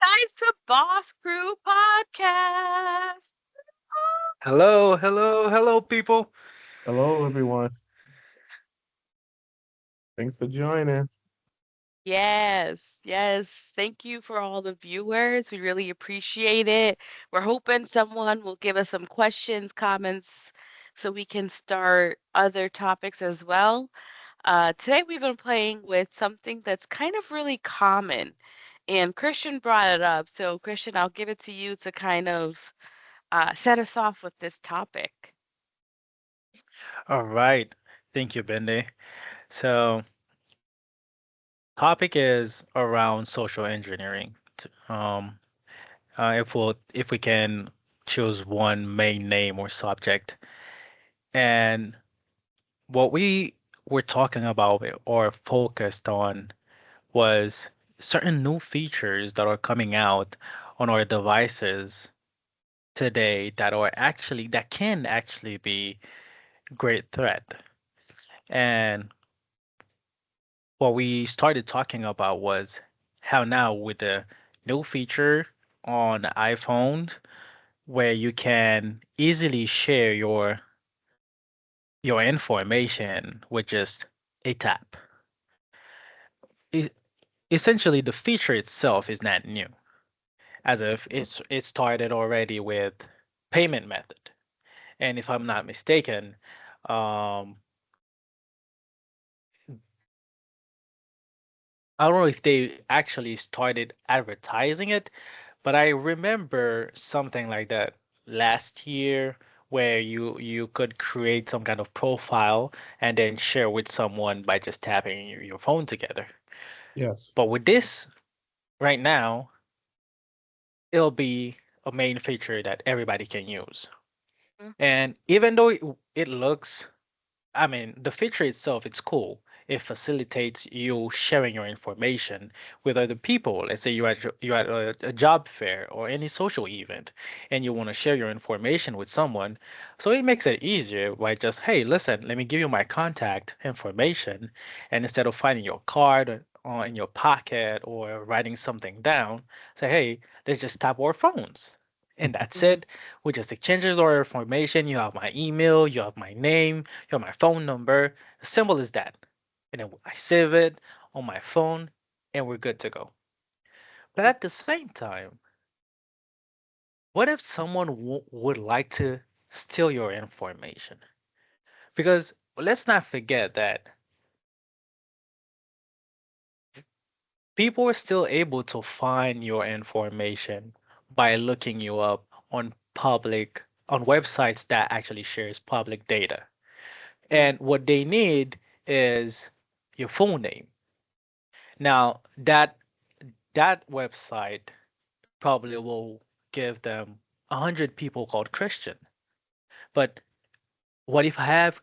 guys to Boss Crew Podcast. Hello, hello, hello, people. Hello, everyone. Thanks for joining. Yes. Thank you for all the viewers. We really appreciate it. We're hoping someone will give us some questions, comments, so we can start other topics as well. Today we've been playing with something that's kind of really common, and Christian brought it up. So, Christian, I'll give it to you to kind of set us off with this topic. All right. Thank you, Bende. So, topic is around social engineering. If we can choose one main name or subject, and what we were talking about or focused on was certain new features that are coming out on our devices today that can actually be great threat. And what we started talking about was how now with the new feature on iPhones where you can easily share your information with just a tap. E- Essentially, the feature itself is not new, as if it started already with payment method. And if I'm not mistaken, um, I don't know if they actually started advertising it, but I remember something like that last year where you could create some kind of profile and then share with someone by just tapping your phone together. Yes. But with this right now, it'll be a main feature that everybody can use. Mhm. And even though it looks I mean, the feature itself, it's cool. It facilitates you sharing your information with other people. Let's say you're at a job fair or any social event, and you want to share your information with someone. So it makes it easier by just, hey, listen, let me give you my contact information, and instead of finding your card or in your pocket or writing something down, say, hey, let's just tap our phones. And that's Mhm. it. We just exchanges our information. You have my email, you have my name, you have my phone number. As simple as that. And then I save it on my phone and we're good to go. But at the same time, what if someone would like to steal your information? Because let's not forget that people are still able to find your information by looking you up on websites that actually shares public data. Mhm. And what they need is your full name. Now, that website probably will give them 100 people called Christian. But what if I have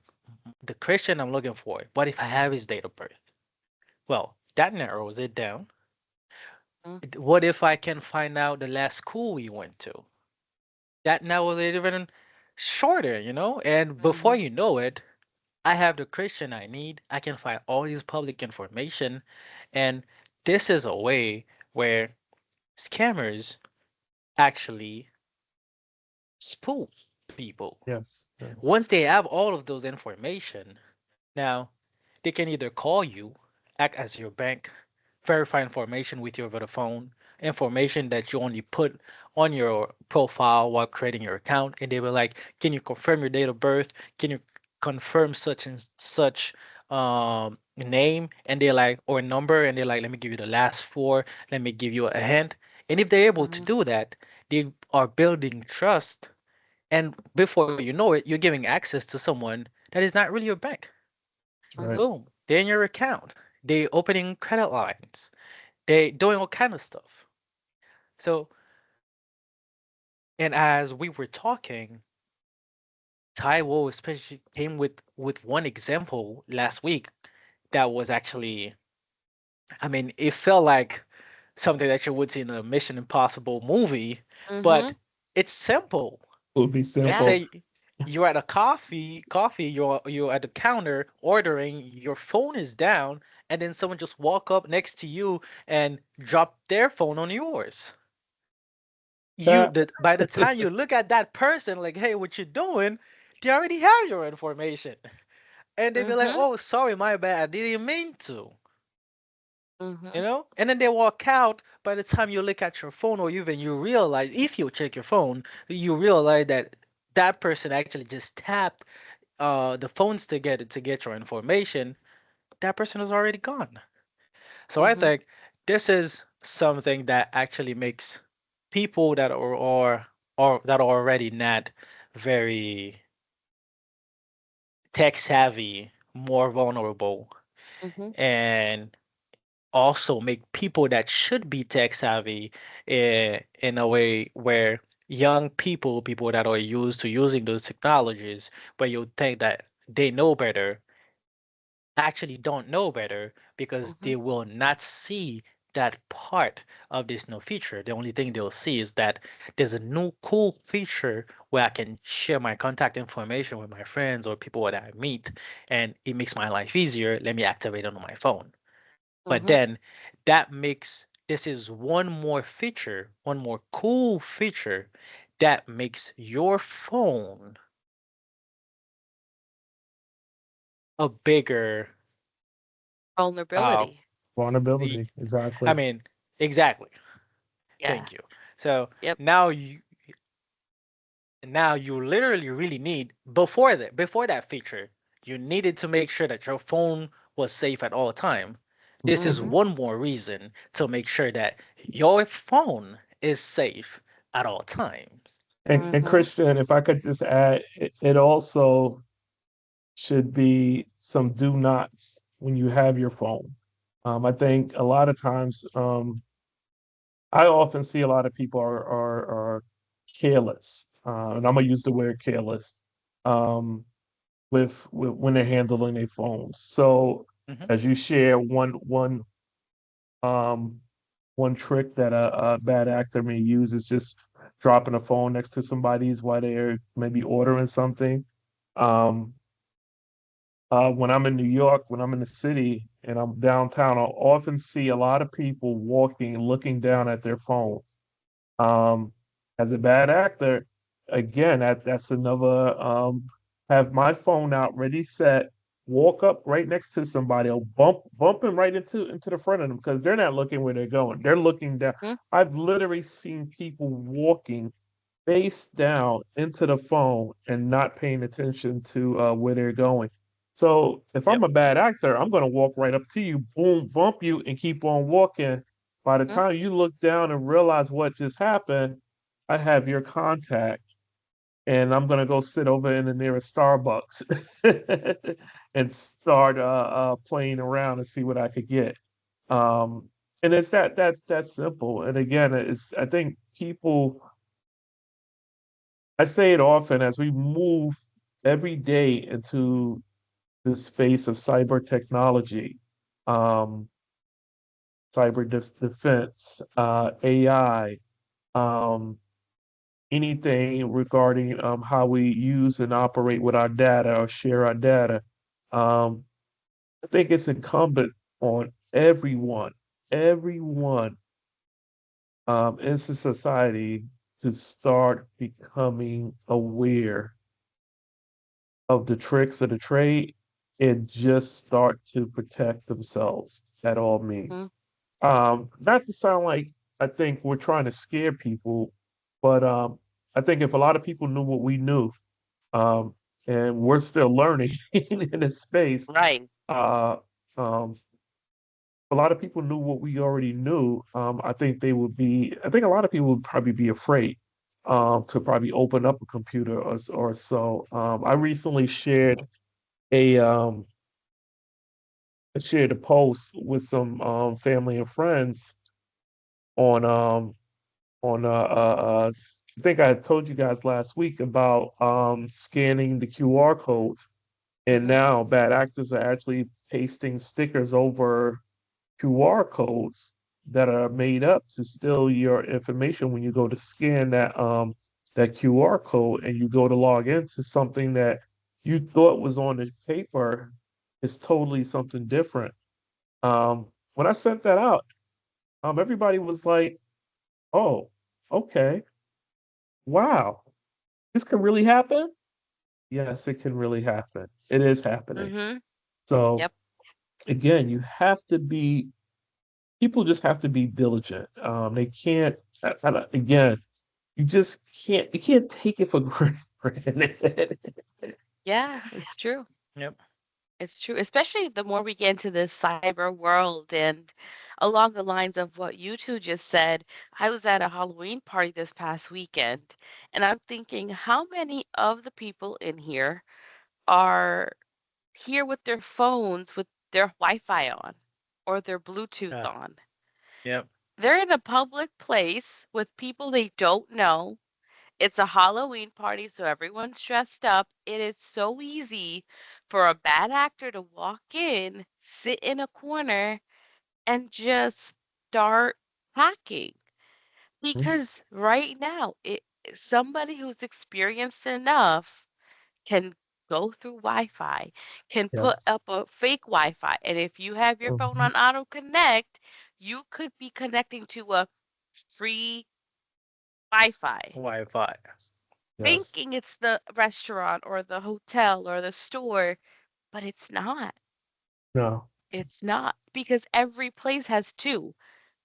the Christian I'm looking for? What if I have his date of birth? Well, that narrows it down. Mhm. What if I can find out the last school we went to? That narrows it even shorter, you know? And before Mhm. you know it, I have the Christian I need. I can find all this public information. And this is a way where scammers actually spoof people. Yes. Once Yes. they have all of those information, now they can either call you, act as your bank, verify information with you over the phone, information that you only put on your profile while creating your account, and they were like, "Can you confirm your date of birth? Can you confirm such and such name?" And they're like, or number, and they're like, "Let me give you the last four. Let me give you a hint." And if they're able to Mhm. do that, they are building trust, and before you know it, you're giving access to someone that is not really your bank. Right. Mhm. Boom, they're in your account. They opening credit lines. They doing all kind of stuff. So, and as we were talking, Taiwo especially came with one example last week that was actually, I mean, it felt like something that you would see in a Mission Impossible movie, but Mhm. it's simple. Will be Let's Yeah. simple. say you're at a coffee, you're at the counter ordering, your phone is down, and then someone just walk up next to you and drop their phone on yours. by the time you look at that person, like, hey, what you doing? They already have your information, and they be like, Mhm. oh, sorry, my bad, I didn't mean to. Mhm. And then they walk out. By the time you look at your phone, or even you realize, if you check your phone, you realize that that person actually just tapped the phones together to get your information. That person is already gone. So I Mhm. think this is something that actually makes people that are or that are already not very tech savvy more vulnerable, Mhm. and also make people that should be tech savvy in a way where young people that are used to using those technologies, but you think that they know better, actually don't know better because they Mhm. will not see that part of this new feature. The only thing they'll see is that there's a new cool feature where I can share my contact information with my friends or people that I meet, and it makes my life easier. Let me activate it on my phone. But Mhm. then that makes this is one more feature, one more cool feature that makes your phone a bigger um Vulnerability. y- Vulnerability, I exactly. mean, exactly. Yeah. Thank you. So Yep. now you literally really need before that feature, you needed to make sure that your phone was safe at all time. This is Mhm. one more reason to make sure that your phone is safe at all times. And Mhm. Christian, if I could just add, it also should be some do nots when you have your phone. I think a lot of times, I often see a lot of people are careless, and I'm gonna use the word careless, um, with when they're handling their phones. So Mhm. as you share um, one trick that a bad actor may use is just dropping a phone next to somebody's while they're maybe ordering something. Um, when I'm in New York, when I'm in the city and I'm downtown, I'll often see a lot of people walking, looking down at their phones. Um, as a bad actor, again, that's another have my phone out, ready, set, walk up right next to somebody, or bumping right into the front of them because they're not looking where they're going. They're looking down. Mhm. I've literally seen people walking face down into the phone and not paying attention to where they're going. So if I'm Yep. a bad actor, I'm gonna walk right up to you, boom, bump you, and keep on walking. By the Mhm. time you look down and realize what just happened, I have your contact, and I'm gonna go sit over in the nearest Starbucks and start playing around and see what I could get. Um, and it's that simple. And again, it's I think people I say it often as we move every day into the space of cyber technology, um, defense, AI, um, anything regarding how we use and operate with our data or share our data. Um, I think it's incumbent on everyone in society to start becoming aware of the tricks of the trade and just start to protect themselves at all Mhm. means. Not to sound like I think we're trying to scare people, but I think if a lot of people knew what we knew, um, and we're still learning in this space, Right. uh, um, a lot of people knew what we already knew. I think I think a lot of people would probably be afraid to probably open up a computer or so. I recently a um shared a post with some family and friends on I think I told you guys last week about scanning the QR codes, and Mhm. now bad actors are actually pasting stickers over QR codes that are made up to steal your information when you go to scan that QR code and you go to log into something that you thought was on the paper is totally something different. When I sent that out, everybody was like, "Oh, okay." wow, this can really happen. Yes, it can really happen. It is happening. Mm-hmm. So Yep. again, you have to be. People just have to be diligent. They can't. Again, you just can't. You can't take it for granted. Yeah, it's true. Yep. It's true, especially the more we get into this cyber world and along the lines of what you two just said. I was at a Halloween party this past weekend, and I'm thinking, how many of the people in here are here with their phones with their Wi-Fi on or their Bluetooth Yeah. on? Yep. They're in a public place with people they don't know. It's a Halloween party, so everyone's dressed up. It is so easy for a bad actor to walk in, sit in a corner, and just start hacking. Because right now, somebody who's experienced enough can go through Wi-Fi, can put Yes. up a fake Wi-Fi, and if you have your phone Mhm. on auto connect, you could be connecting to a free Wi-Fi, Wi-Fi. Yes. thinking it's the restaurant or the hotel or the store, but it's not. No. It's not because every place has two,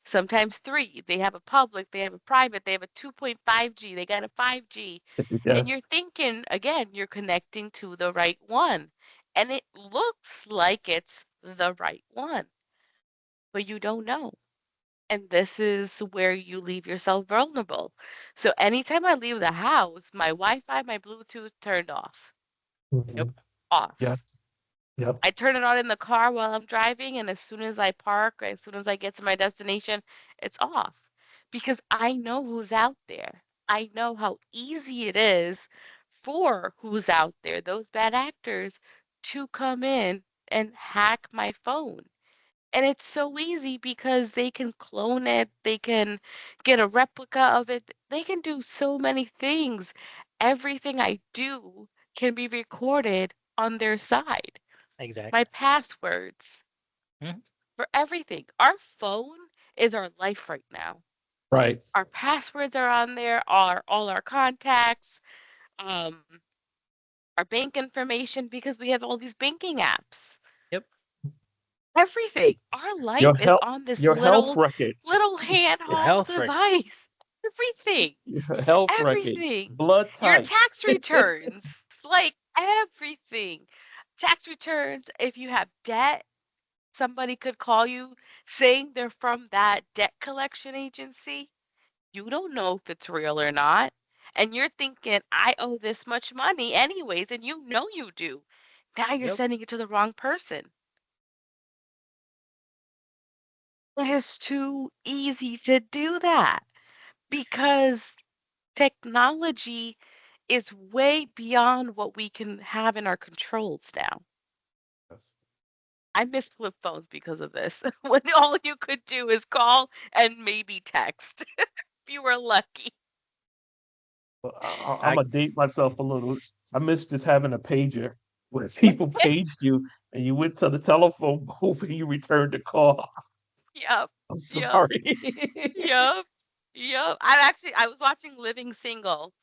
sometimes three. They have a public, they have a private, they have a 2.5G, they got a 5G. And Yes. you're thinking, again, you're connecting to the right one. And it looks like it's the right one, but you don't know. And this is where you leave yourself vulnerable. So anytime I leave the house, my Wi-Fi, my Bluetooth turned off. Yep. Mhm. Yes. Off. Yep. I turn it on in the car while I'm driving, and as soon as I park, as soon as I get to my destination, it's off because I know who's out there. I know how easy it is for who's out there, those bad actors, to come in and hack my phone. And it's so easy because they can clone it, they can get a replica of it, they can do so many things. Everything I do can be recorded on their side. My Exactly. passwords Mhm. for everything. Our phone is our life right now. Right. Our passwords are on there, all our contacts, um, our bank information because we have all these banking apps. Yep. Everything. Our Your life is health. on this Your health little record. Your handheld health record. device. Everything. Your health record. Everything. Blood Your type. tax returns, like everything. Tax returns, if you have debt, somebody could call you saying they're from that debt collection agency. You don't know if it's real or not. And you're thinking, I owe this much money anyways, and you know you do. Now you're Yep. sending it to the wrong person. It is too easy to do that because technology is way beyond what we can have in our controls now. Yes. I miss flip phones because of this. When all you could do is call and maybe text if you were lucky. Well, I'm I gonna date myself a little. I miss just having a pager where people paged you and you went to the telephone booth and you returned the call. Yep. I'm Yep. sorry. Yep. Yep. I was watching Living Single,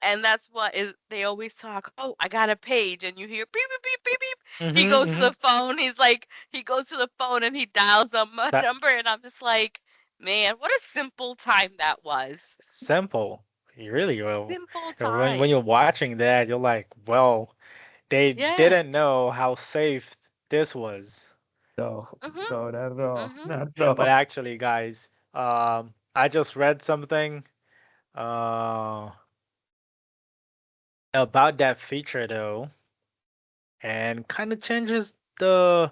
and that's what is they always talk, "Oh, I got a page," and you hear beep beep beep beep beep. He mm-hmm, goes to mm-hmm. the phone. He goes to the phone and he dials a That number, and I'm just like, man, what a simple time that was. simple. You really will. Simple When time. you're watching that, you're like, well, they Yeah. didn't know how safe this was. No, Mhm. no, not at all. Mhm. Not at But all. actually, guys, I just read something uh about that feature though, and kind of changes the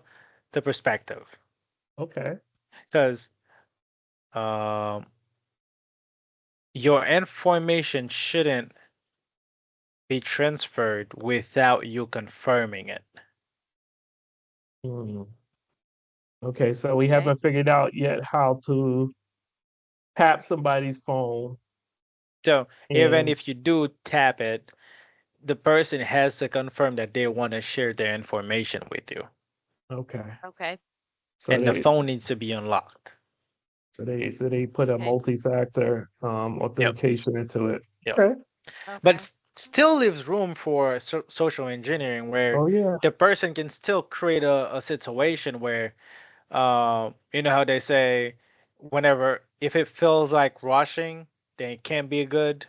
perspective. Okay. Because um your information shouldn't be transferred without you confirming it. Hmm. Okay, so we Okay. haven't figured out yet how to tap somebody's phone So even and if you do tap it, the person has to confirm that they want to share their information with you. okay. Okay. So And the they phone needs to be unlocked. so they put a Okay. multi-factor Yep. authentication into it. Yep. Okay. but Okay. still leaves room for social engineering where Oh yeah. the person can still create a situation where you know how they say whenever if it feels like rushing, then it can be good.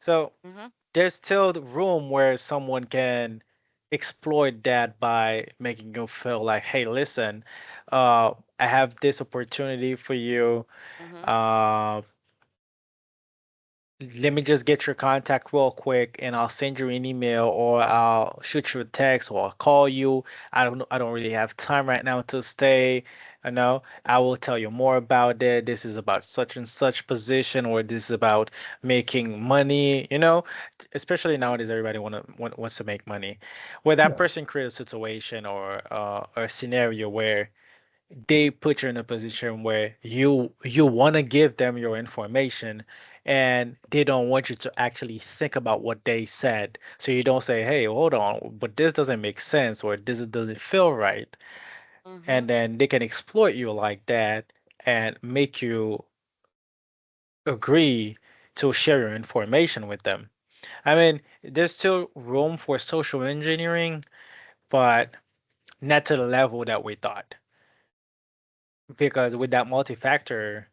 So Mm-hmm. there's still the room where someone can exploit that by making you feel like, hey, listen, I have this opportunity for you. Mm-hmm. Uh, let me just get your contact real quick and I'll send you an email or I'll shoot you a text or I'll call you. I don't know, I don't really have time right now to stay. I know I will tell you more about it. This is about such and such position or this is about making money, especially nowadays everybody wants to make money. Where that Yeah. person creates a situation or a scenario where they put you in a position where you want to give them your information and they don't want you to actually think about what they said, so you don't say, hey, hold on, but this doesn't make sense or this doesn't feel right, Mm-hmm. and then they can exploit you like that and make you agree to share your information with them. I mean, there's still room for social engineering, but not to the level that we thought, because with that multi-factor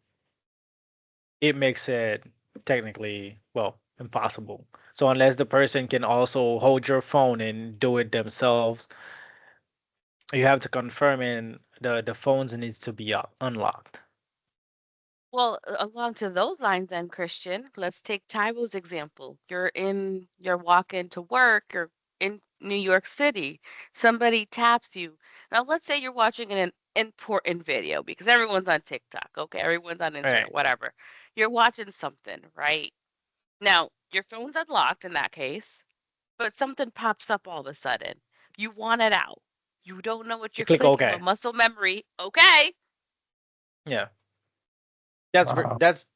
it makes it technically, well, impossible. So unless the person can also hold your phone and do it themselves, you have to confirm and the phones needs to be unlocked. Well, along to those lines then, Christian, let's take Tybo's example. You're walking to work, you're in New York City. Somebody taps you. Now, let's say you're watching an important video because everyone's on TikTok, okay? Everyone's on Instagram, Right. whatever. You're watching something, right? Now, your phone's unlocked in that case, but something pops up all of a sudden. You want it out. You don't know what You you're click clicking, OK. but muscle memory, okay. Yeah. That's Wow. that's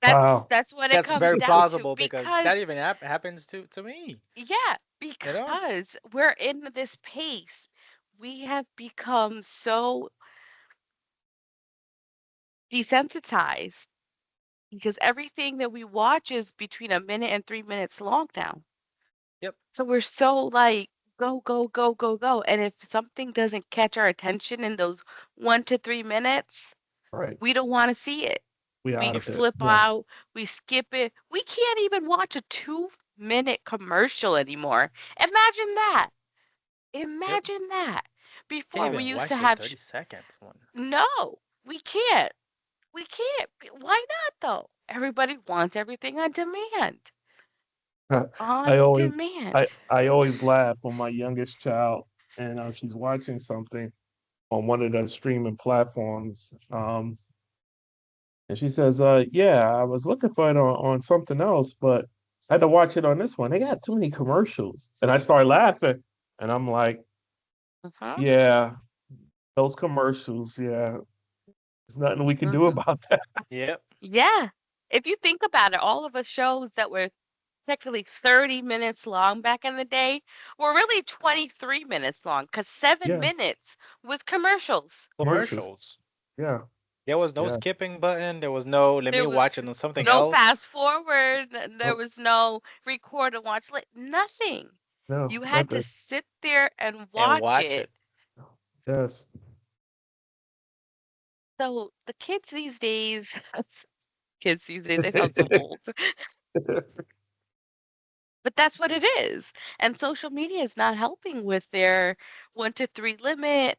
Wow. That's what it that's comes very down to plausible because because that even happens to me. yeah, It does. because we're in this pace. We have become so desensitized because everything that we watch is between a minute and 3 minutes long now. Yep. So we're so like go, go, go, go, go. And if something doesn't catch our attention in those 1 to 3 minutes, Right. we don't want to see it. We We out of it. flip Yeah. out, we skip it. We can't even watch a 2 minute commercial anymore. Imagine that. Yep. Imagine that. Can't Before we even used to watch the have 30 seconds one. no, we can't. We can't. Why not though? Everybody wants everything on demand. On I always demand. I always laugh when my youngest child and she's watching something on one of the streaming platforms. And she says, yeah, I was looking for it on something else, but I had to watch it on this one. They got too many commercials. And I start laughing and I'm like, Uh-huh. yeah, those commercials, yeah, there's nothing we can do Hmm. about that. Yep. Yeah. If you think about it, all of us shows that were technically 30 minutes long back in the day were really 23 minutes long because seven Yeah, minutes was commercials. commercials. Commercials. Yeah, There was no yeah. skipping button. There was no let me There was watch it on something no else. fast forward, there No, was no record and watch, like nothing. no, You had to nothing. sit there and And watch watch it. it. Yes. So the kids these days, they sound so old. But that's what it is. And social media is not helping with their 1 to 3 limit.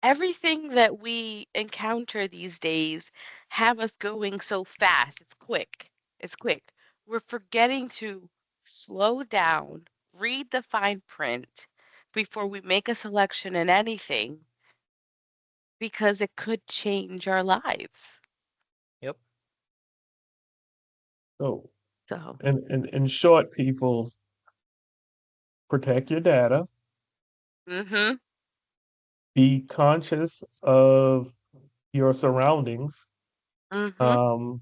Everything that we encounter these days have us going so fast. It's quick. It's quick. We're forgetting to slow down, read the fine print before we make a selection in anything because it could change our lives. Yep. So, So, in short, people protect your data, mhm, be conscious of your surroundings, mhm, um,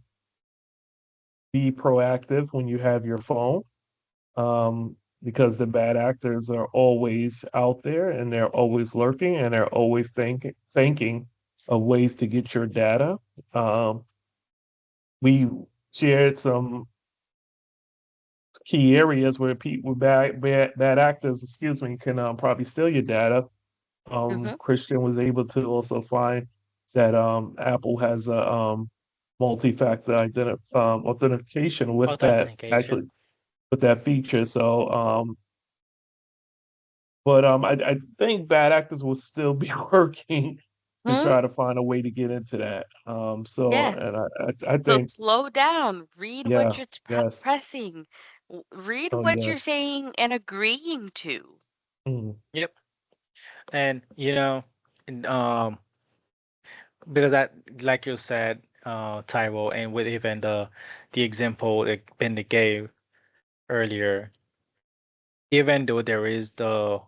be proactive when you have your phone, because the bad actors are always out there and they're always lurking and they're always thinking of ways to get your data. Um, we shared some key areas where people bad actors, excuse me, can probably steal your data. Mhm. Christian was able to also find that Apple has a multi-factor authentication with that Authentication. actually with that feature. So, but I think bad actors will still be working to Mhm. try to find a way to get into that. So, Yeah. and I So think, slow down. Read what yeah, you're yes, pressing. Read oh what you're yes. saying and agreeing to. Mm, Yep. And and, because that, like you said, Tyrell, and with even the example that Bendy gave earlier, even though there is the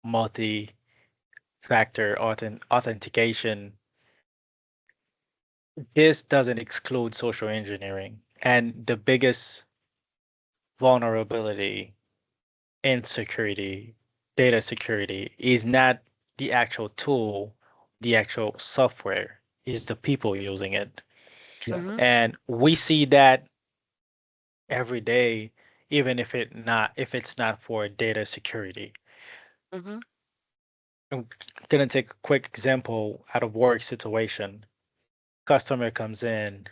multi-factor authentication, this doesn't exclude social engineering. And the biggest vulnerability in security, data security, is not the actual tool, the actual software, is the people using it. Mhm. yes. And we see that every day, even if it's not for data security. Mhm. I'm gonna take a quick example out of work situation. Customer comes in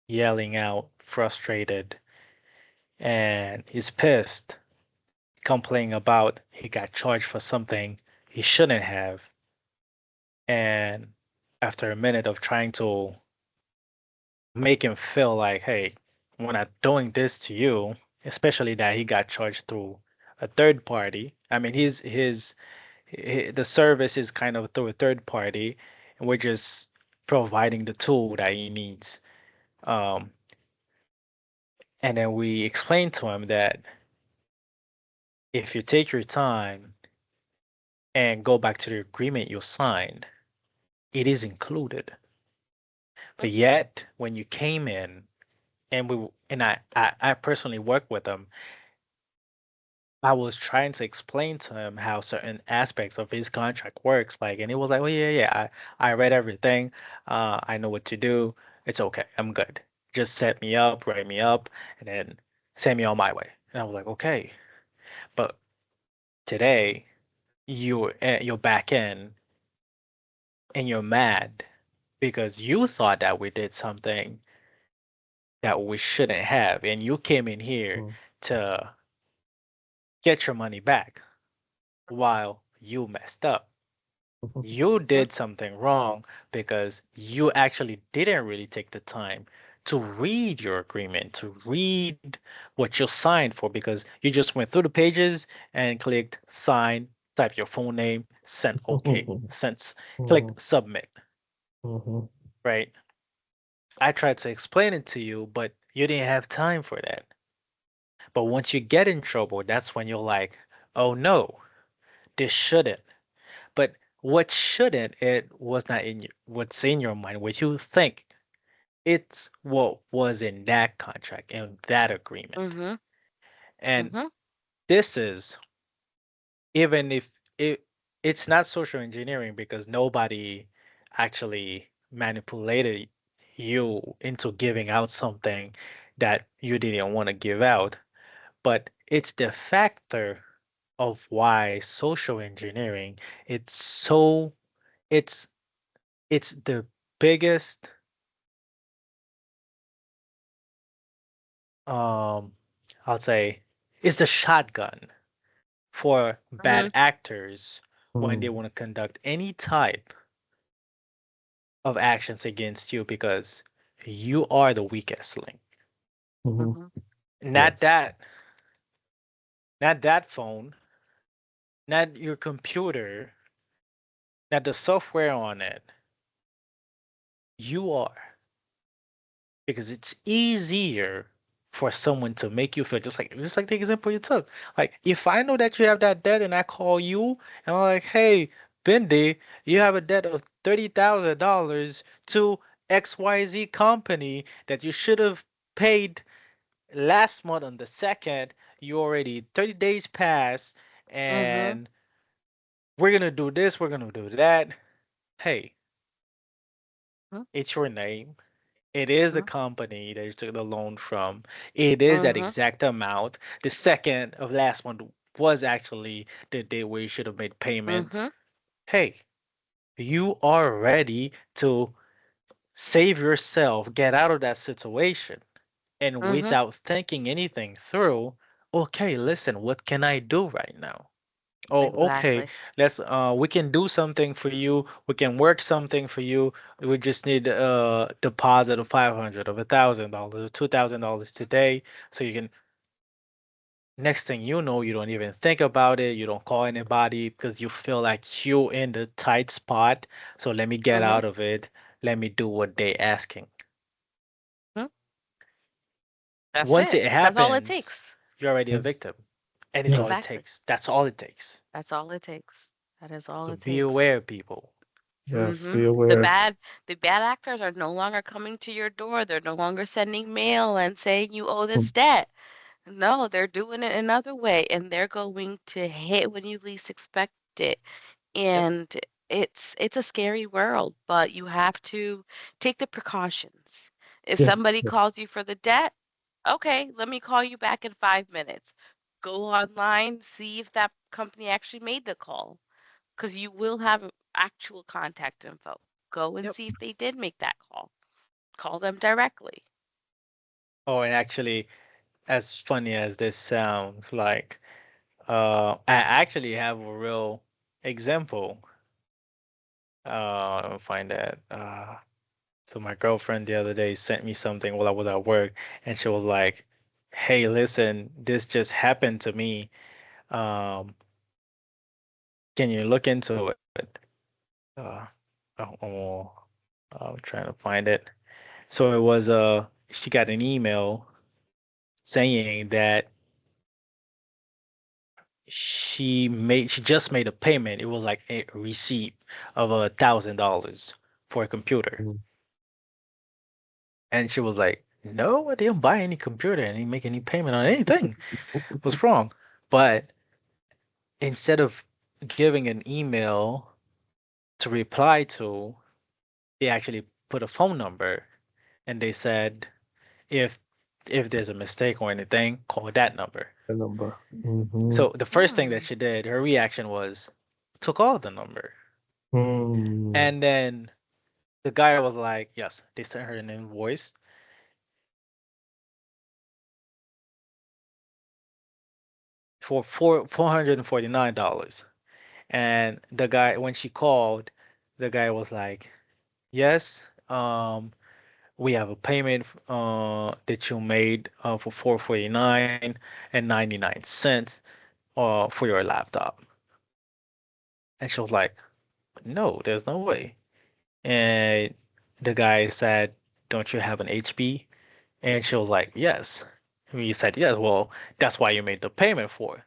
yelling out, frustrated, and he's pissed, complaining about he got charged for something he shouldn't have. And after a minute of trying to make him feel like, hey, we're not doing this to you, especially that he got charged through a third party. I mean, the service is kind of through a third party, and we're just providing the tool that he needs. Um, and then we explain to him that if you take your time and go back to the agreement you signed, it is included. But yet, when you came in and I personally work with him, I was trying to explain to him how certain aspects of his contract works, like, and he was like, "Oh yeah, yeah, I read everything. I know what to do. It's okay. I'm good. Just set me up, write me up, and then send me on my way." And I was like, "Okay." But today, you're back in and you're mad because you thought that we did something that we shouldn't have, and you came in here Mm, to get your money back while you messed up. mhm, You Mhm. did something wrong because you actually didn't really take the time to read your agreement, to read what you signed for, because you just went through the pages and clicked sign, type your full name, send OK, mhm, sent, mhm, clicked submit, mhm, right? I tried to explain it to you, but you didn't have time for that. But once you get in trouble, that's when you're like, oh no, this shouldn't. But what shouldn't, it was not in what's in your mind, what you think. It's what was in that contract and that agreement. Mhm. And Mhm. this is, even if it's not social engineering because nobody actually manipulated you into giving out something that you didn't want to give out, but it's the factor of why social engineering, it's so it's it's the biggest um I'll say it's the shotgun for bad Mhm. actors when they mhm, want to conduct any type of actions against you because you are the weakest link. mhm. Mhm. Not Yes. that, not that phone, not your computer, not the software on it. You are. Because it's easier for someone to make you feel just like the example you took. Like if I know that you have that debt and I call you and I'm like, hey, Bendy, you have a debt of $30,000 to XYZ company that you should have paid last month on the second. You already 30 days passed Mhm. and we're gonna do this, we're gonna do that. Hey, Mhm. it's your name. It is the Mhm. company that you took the loan from. It is that Mhm. exact amount. The second of last month was actually the day where you should have made payments. Mhm. Hey, you are ready to save yourself, get out of that situation. And Mhm. without thinking anything through, okay, listen, what can I do right now? Oh, okay. Exactly. We can do something for you. We can work something for you. We just need a deposit of 500 of $1,000 or $2,000 today. So you can, next thing you know, you don't even think about it. You don't call anybody because you feel like you in the tight spot. So let me get Mhm. out of it. Let me do what they asking. Mhm. That's Once it. it That's all it happens, takes. you're already a Yes. victim. And it's all it Yes. Exactly. takes. That's all it takes. That's all it takes. That is all So it be takes. aware, people. Yes. Mhm. Be The aware. bad the bad actors are no longer coming to your door. They're no longer sending mail and saying you owe this debt. No, they're doing it another way, and they're going to hit when you least expect it. Yep. And it's a scary world, but you have to take the precautions. If Yeah. somebody Yes. calls you for the debt, okay, let me call you back in 5 minutes. Go online, see if that company actually made the call, because you will have actual contact info. Go and Yep. see if they did make that call. Call them directly. Oh, and actually, as funny as this sounds, like, I actually have a real example. Let me find that. So my girlfriend the other day sent me something while I was at work, and she was like, "Hey, listen, this just happened to me. Um, can you look into it?" Uh, oh, I'm trying to find it. So it was she got an email saying that she just made a payment. It was like a receipt of $1,000 for a computer. Mm. And she was like, "No, I didn't buy any computer. I didn't make any payment on anything. What's wrong?" But instead of giving an email to reply to, they actually put a phone number and they said, if there's a mistake or anything, call that number. The number. Mm-hmm. So the first thing that Hmm. she did, her reaction was to call the number. Mm. And then the guy was like, yes, they sent her an invoice for $449. And the guy, when she called, the guy was like, yes, we have a payment that you made for 449 and 99 cents for your laptop. And she was like, no, there's no way. And the guy said, don't you have an HP? And she was like, yes. And he said, yes, well, that's why you made the payment for.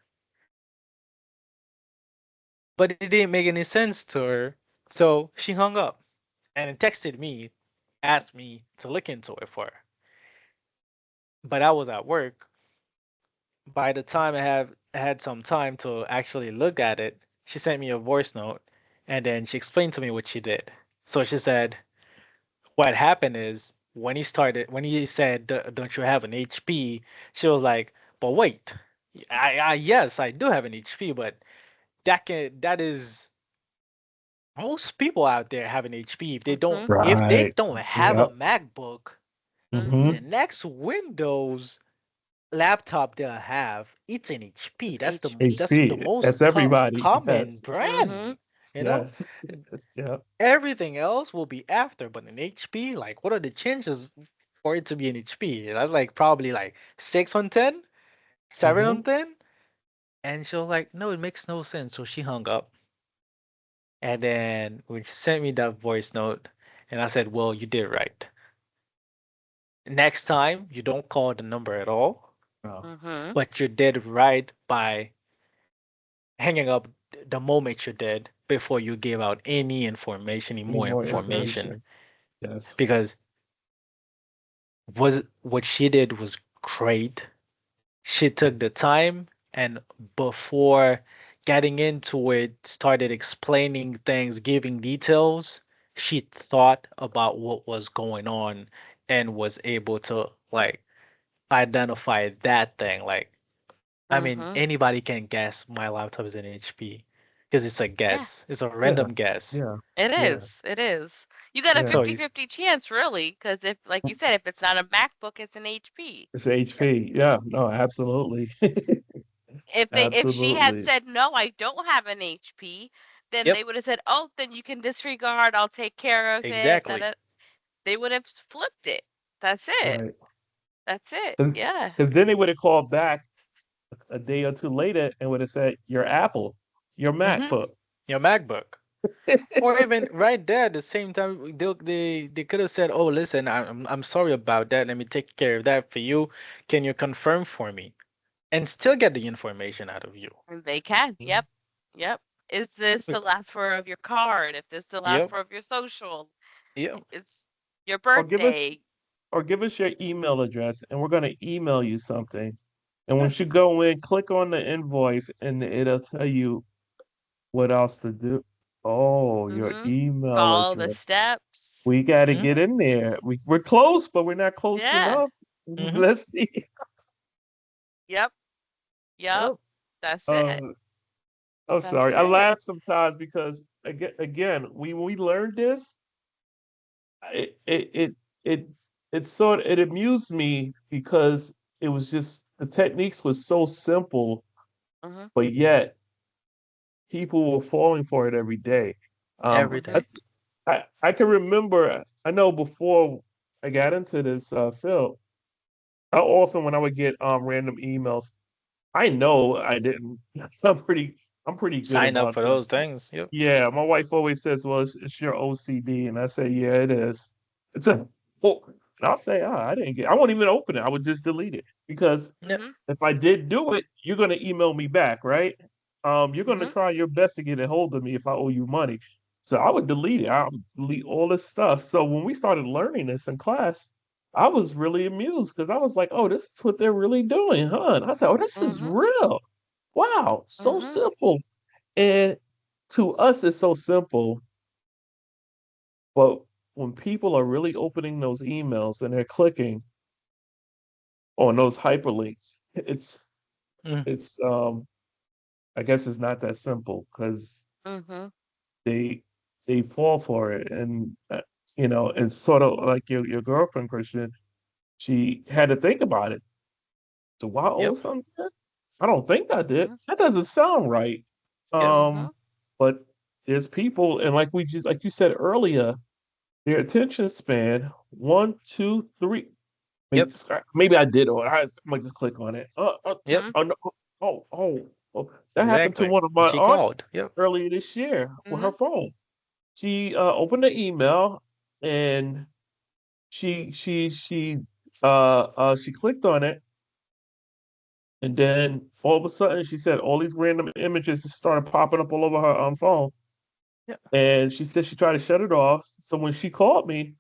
But it didn't make any sense to her. So she hung up and texted me, asked me to look into it for her. But I was at work. By the time I have had some time to actually look at it, she sent me a voice note and then she explained to me what she did. So she said, what happened is when he said, don't you have an HP? She was like, but wait, yes, I do have an HP, but that is most people out there have an HP. Mhm. If they Right. don't have a Yep. MacBook, Mhm. the Mm-hmm. next Windows laptop they'll have, it's an HP. It's That's HP. the HP. most That's everybody. common Yes. brand, Mhm. you know? Yes. Yes. Yep. Everything else will be after, but an HP, like what are the chances for it to be an HP? That's like probably like 6 on 10, 7 Mm-hmm. on 10. And she was like, no, it makes no sense. So she hung up. And then when she sent me that voice note, and I said, well, you did right. Next time, you don't call the number at all, Oh, Mhm. but you did right by hanging up the moment you did before you gave out any information, any need more more information. information. Yes. Because was what she did was great. She took the time and before getting into it, started explaining things, giving details. She thought about what was going on and was able to like identify that thing. Like, I mean, Mhm. anybody can guess my laptop is an HP because it's a Yeah. guess. It's a Yeah, random guess. yeah, It yeah, is. It is. You got a yeah. So you, 50-50 chance, really, because if, like you said, if it's not a MacBook, it's an HP. It's HP. Yeah, no, absolutely. If she had Absolutely. said no, I don't have an HP, then yep, they would have said, oh, then you can disregard. I'll take care of it. exactly. They would have flipped it. That's it. Right. That's it. Yeah. Because then they would have called back a day or two later and would have said, your Apple, your Mm-hmm. MacBook. Your MacBook. Or even right there at the same time, they could have said, "Oh, listen, I'm sorry about that. Let me take care of that for you. Can you confirm for me?" And still get the information out of you. And they can. Mhm. Yep. Yep. Is this the last four of your card? If this the last Yep, four of your social, yep, it's your Or give us birthday. or give us your email address and we're gonna email you something. And yeah, once you go in, click on the invoice and it'll tell you what else to do. Oh, your Mm-hmm. email All the address. steps. We got to mm-hmm, get in there. We're close, but we're not close Yeah. enough. mm-hmm. Let's see. Yep. Yep. Yep. That's it. Um, I'm sorry. That's I it. laugh sometimes because again, we learned this. It it it it it amused me because it was just the techniques was so simple, Mm-hmm. but yet people were falling for it every day. Every Mm-hmm. day. I can remember. I know before I got into this field, how often when I would get random emails, I know I didn't. I'm pretty good Sign up about for this. those things. Yep. Yeah, my wife always says, "Well, it's your OCD," and I say, "Yeah, it is." It's a well, and I'll say, "Oh, I didn't get." I won't even open it. I would just delete it because Yep. Mm-hmm. if I did do it, you're gonna email me back, right? You're gonna Mm-hmm. try your best to get a hold of me if I owe you money. So I would delete it. I would delete all this stuff. So when we started learning this in class, I was really amused because I was like, "Oh, this is what they're really doing, huh?" And I said, "Oh, this is Mm-hmm. real. Wow, so Mm-hmm. simple." And to us, it's so simple, but when people are really opening those emails and they're clicking on those hyperlinks, Mm. it's I guess it's not that simple because Mm-hmm. they they fall for it, and it's sort of like your girlfriend Christian. She had to think about it. Do I owe Yep. something? I don't think I did. Mm-hmm. That doesn't sound right. Yep. Mm-hmm. But there's people, and like you said earlier, their attention span, 1, 2, 3. Maybe, Yep. maybe I did, or I might just click on it. Yep. Oh, no, that happened to Exactly. one of And my she aunts called. Yep. earlier this year with Mm-hmm. her phone. She opened the email and she clicked on it, and then all of a sudden she said all these random images just started popping up all over her phone. Yep. And she said she tried to shut it off. So when she called me,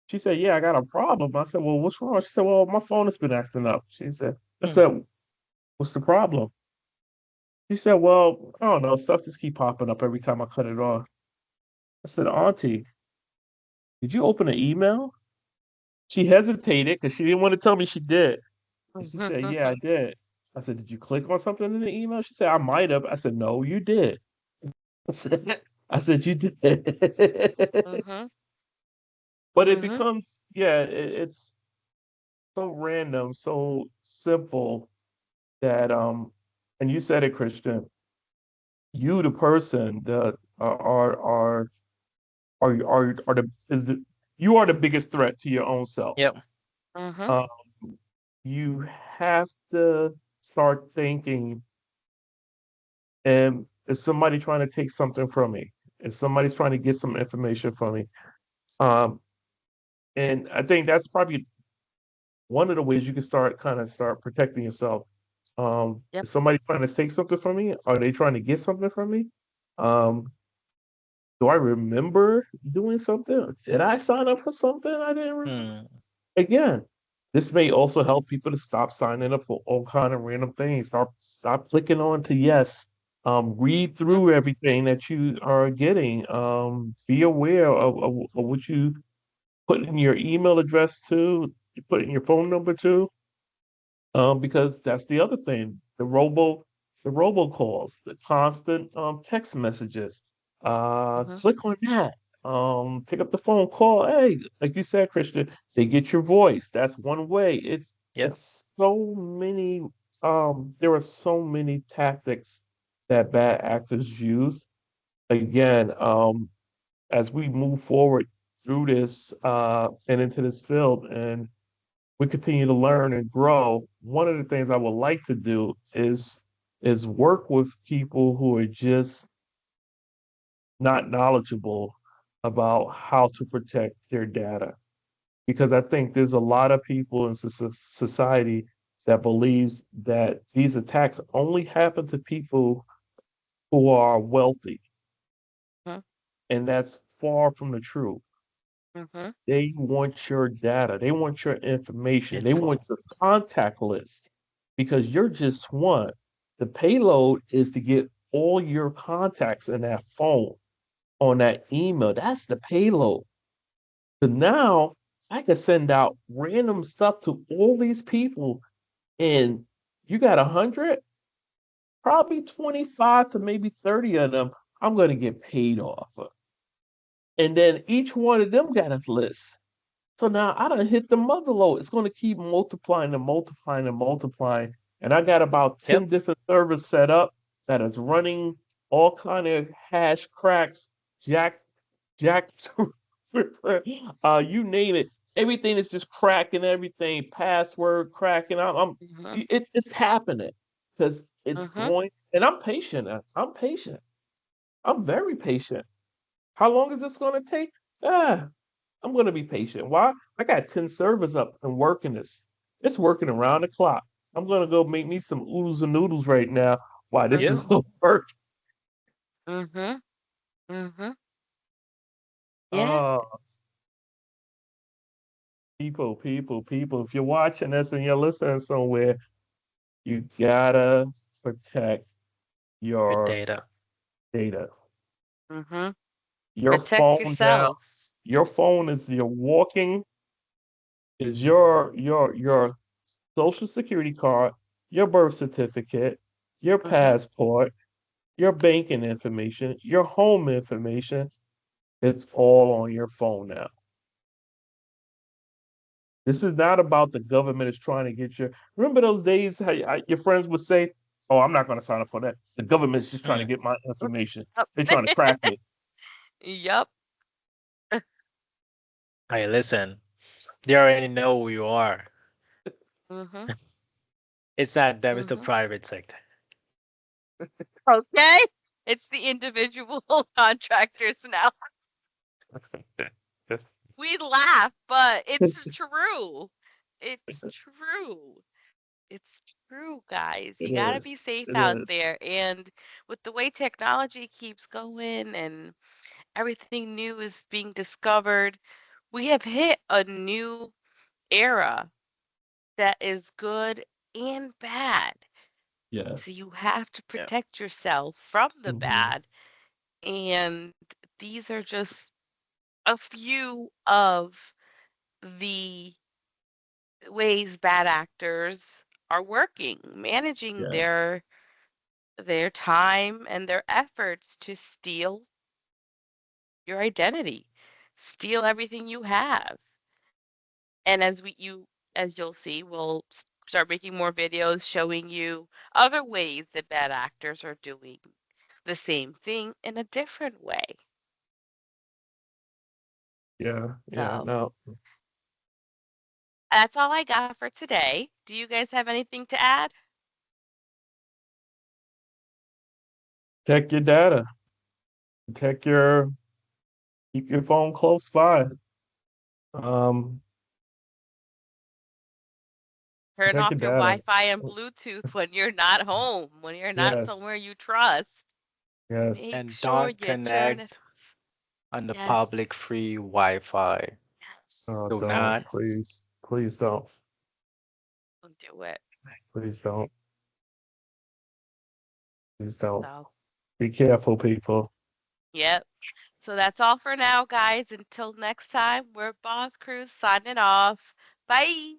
she said, "Yeah, I got a problem." I said, "Well, what's wrong?" She said, "Well, my phone has been acting up." I Mm. said, "What's the problem?" She said, "Well, I don't know. Stuff just keep popping up every time I cut it off." I said, "Auntie, did you open an email?" She hesitated because she didn't want to tell me she did. And she said, "Yeah, I did." I said, "Did you click on something in the email?" She said, "I might have." I said, "No, you did." I said, "You did." Mm-hmm. But it Mm-hmm. becomes, yeah, it's so random, so simple that and you said it, Christian. You, the person, the are the is the you are the biggest threat to your own self. Yep. Mm-hmm. Um, you have to start thinking, is somebody trying to take something from me? Is somebody's trying to get some information from me? Um, and I think that's probably one of the ways you can start protecting yourself. Yep. Is somebody trying to take something from me? Are they trying to get something from me? Um, do I remember doing something? Did I sign up for something I didn't remember? Hmm. Again, this may also help people to stop signing up for all kind of random things. Stop clicking on to yes. Read Mm-hmm. through everything that you are getting. Be aware of what you put in your email address too, you put in your phone number too, because that's the other thing. The robocalls, the constant text messages. Mhm. Click on that. Pick up the phone, call. Hey, like you said, Christian, they get your voice. That's one way. Yeah. It's so many. There are so many tactics that bad actors use. Again, as we move forward through this and into this field, and we continue to learn and grow, one of the things I would like to do is work with people who are just not knowledgeable about how to protect their data. Because I think there's a lot of people in society that believes that these attacks only happen to people who are wealthy, Mhm. and that's far from the truth. Mhm. They want your data. They want your information. They Info. want your contact list because you're just one. The payload is to get all your contacts in that phone, on that email. That's the payload. So now I can send out random stuff to all these people, and you got 100, probably 25 to maybe 30 of them I'm going to get paid off of. And then each one of them got a list. So now I done hit the mother load. It's going to keep multiplying and multiplying and multiplying. And I got about Yep. 10 different servers set up that is running all kind of hash cracks, jack, jack, you name it. Everything is just cracking everything, password cracking. Mhm. It's happening because it's Mhm. going, and I'm patient. I'm patient. I'm very patient. How long is this going to take? Ah, I'm going to be patient. Why? I got 10 servers up and working this. It's working around the clock. I'm going to go make me some oodles and noodles right now. Why this Yep. is Mhm. going to work. Mhm. Mhm. Yeah. Oh, people. If you're watching this and you're listening somewhere, you gotta protect Your your data. data. Mhm. Your Protect phone now, yourselves. your phone is your walking, is your social security card, your birth certificate, your Mhm. passport, your banking information, your home information. It's all on your phone now. This is not about the government is trying to get you. Remember those days how your friends would say, "Oh, I'm not going to sign up for that. The government's just trying to Hmm. get my information. Yep. They're trying to crack me." Yep. Hey, listen. They already know who you are. Mhm. It's not them. It's the Mhm. private sector. Okay. It's the individual contractors now. We laugh, but it's true. It's true. It's true, guys. It You got to is. be safe It out is. there. And with the way technology keeps going and everything new is being discovered, we have hit a new era that is good and bad. So Yes. you have to Yeah. protect yourself from the Hmm. bad. And these are just a few of the ways bad actors are working, managing Yes. their time and their efforts to steal your identity, steal everything you have. And as you'll see, we'll start making more videos showing you other ways that bad actors are doing the same thing in a different way. Yeah. Yeah. So No. that's all I got for today. Do you guys have anything to add? Protect your data. Protect your Keep your phone close by. Um, Turn Protect off your your data. Wi-Fi and Bluetooth when you're not home, when you're not Yes. somewhere you trust. Yes. Make And sure don't you turn it. connect on the Yes, public free Wi-Fi. yes. Oh, Do don't. not. Please. Please don't. Don't do it. Please don't. Please don't. So, Be careful, people. yep. So that's all for now, guys. Until next time, we're Boss Crew signing off. Bye.